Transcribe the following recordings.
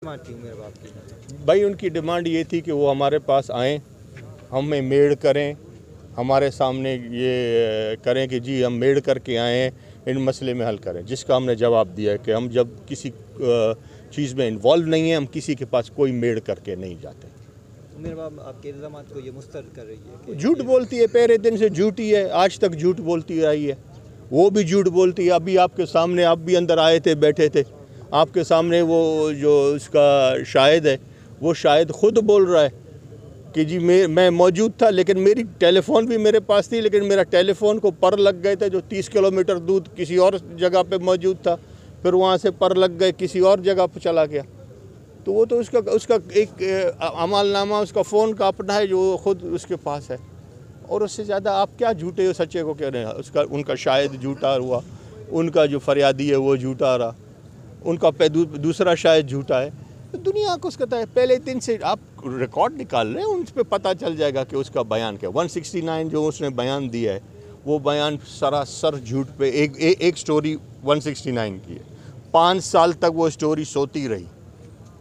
Demand थी उमर बाप की? भाई उनकी डिमांड ये थी कि वो हमारे पास आएँ, हमें मेड करें, हमारे सामने ये करें कि जी हम मेड करके आए हैं, इन मसले में हल करें। जिसका हमने जवाब दिया है कि हम जब किसी चीज़ में इन्वॉल्व नहीं हैं, हम किसी के पास कोई मेड करके नहीं जाते। उमर बाप आपके इल्ज़ामात को ये मुस्तरद कर रही है कि झूठ बोलती है, पहले दिन से झूठी है, आज तक झूठ बोलती रही है। वो भी झूठ बोलती है। अभी आपके सामने, आप भी अंदर आए थे, बैठे थे, आपके सामने वो जो उसका शाहिद है, वो शाहिद खुद बोल रहा है कि जी मैं मौजूद था, लेकिन मेरी टेलीफोन भी मेरे पास थी, लेकिन मेरा टेलीफोन को पर लग गए थे, जो 30 किलोमीटर दूर किसी और जगह पे मौजूद था, फिर वहाँ से पर लग गए, किसी और जगह पर चला गया। तो वो तो उसका एक अमलनामा उसका फ़ोन का अपना है जो ख़ुद उसके पास है। और उससे ज़्यादा आप क्या झूठे हो सच्चे को कह रहे हैं? उसका उनका शायद झूठा हुआ, उनका जो फरियादी है वो झूठा रहा, उनका दूसरा शायद झूठा है। तो दुनिया को उसका पहले दिन से आप रिकॉर्ड निकाल रहे हैं, उन पर पता चल जाएगा कि उसका बयान क्या। 169 जो उसने बयान दिया है, वो बयान सरासर झूठ पे एक स्टोरी 169 की है। 5 साल तक वो स्टोरी सोती रही।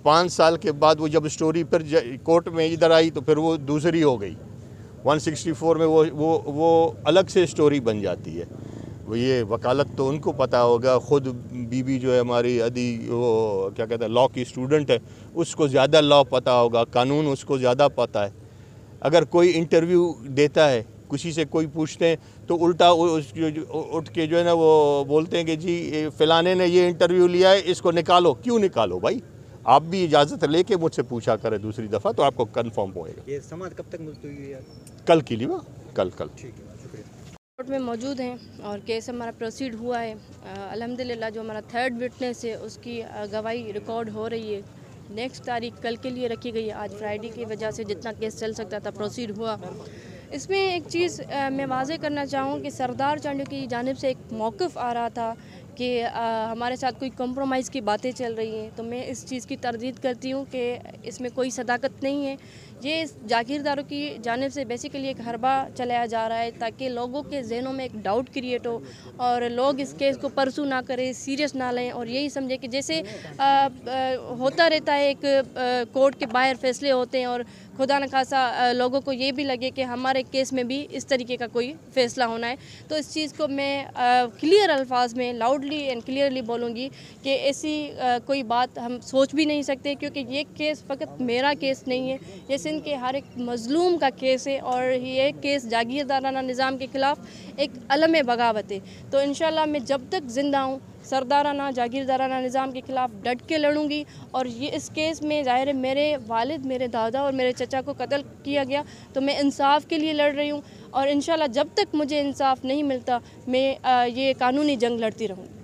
5 साल के बाद वो जब स्टोरी फिर कोर्ट में इधर आई तो फिर वो दूसरी हो गई। 164 में वो अलग से स्टोरी बन जाती है। वो ये वकालत तो उनको पता होगा। ख़ुद बीबी जो है हमारी अदी, वो क्या कहते हैं, लॉ की स्टूडेंट है, उसको ज़्यादा लॉ पता होगा, कानून उसको ज़्यादा पता है। अगर कोई इंटरव्यू देता है, किसी से कोई पूछते हैं तो उल्टा उठ के जो है ना वो बोलते हैं कि जी फ़लाने ने ये इंटरव्यू लिया है, इसको निकालो। क्यों निकालो भाई? आप भी इजाज़त लेके मुझसे पूछा करें दूसरी दफ़ा, तो आपको कंफर्म होएगा। ये समाअत कब तक मुलतवी हुई है? कल के लिए कल। ठीक है, शुक्रिया। कोर्ट में मौजूद हैं और केस हमारा प्रोसीड हुआ है। अल्हम्दुलिल्लाह जो हमारा थर्ड विटनेस है उसकी गवाही रिकॉर्ड हो रही है। नेक्स्ट तारीख कल के लिए रखी गई है। आज फ्राइडे की वजह से जितना केस चल सकता था प्रोसीड हुआ। इसमें एक चीज़ मैं वाज़ेह करना चाहूँ कि सरदार चांडी की जानिब से एक मौक़िफ़ आ रहा था कि हमारे साथ कोई कंप्रोमाइज़ की बातें चल रही हैं, तो मैं इस चीज़ की तरदीद करती हूँ कि इसमें कोई सदाकत नहीं है। ये जागीरदारों की जानिब से बेसिकली एक हरबा चलाया जा रहा है ताकि लोगों के जहनों में एक डाउट क्रिएट हो और लोग इस केस को परसू ना करें, सीरियस ना लें और यही समझे कि जैसे होता रहता है, एक कोर्ट के बाहर फैसले होते हैं और खुदा न खासा लोगों को ये भी लगे कि हमारे केस में भी इस तरीके का कोई फ़ैसला होना है। तो इस चीज़ को मैं क्लियर अल्फाज में लाउडली एंड क्लियरली बोलूँगी कि ऐसी कोई बात हम सोच भी नहीं सकते, क्योंकि ये केस फ़कत मेरा केस नहीं है, ये सिंध के हर एक मज़लूम का केस है और ये केस जागीरदाराना निज़ाम के ख़िलाफ़ एक अलम बगावत है। तो इंशाल्लाह मैं जब तक ज़िंदा हूँ सरदाराना जागीरदाराना निज़ाम के ख़िलाफ़ डट के लड़ूंगी। और ये इस केस में ज़ाहिर है मेरे वालिद, मेरे दादा और मेरे चचा को कत्ल किया गया, तो मैं इंसाफ़ के लिए लड़ रही हूँ और इंशाल्लाह जब तक मुझे इंसाफ़ नहीं मिलता मैं ये कानूनी जंग लड़ती रहूँगी।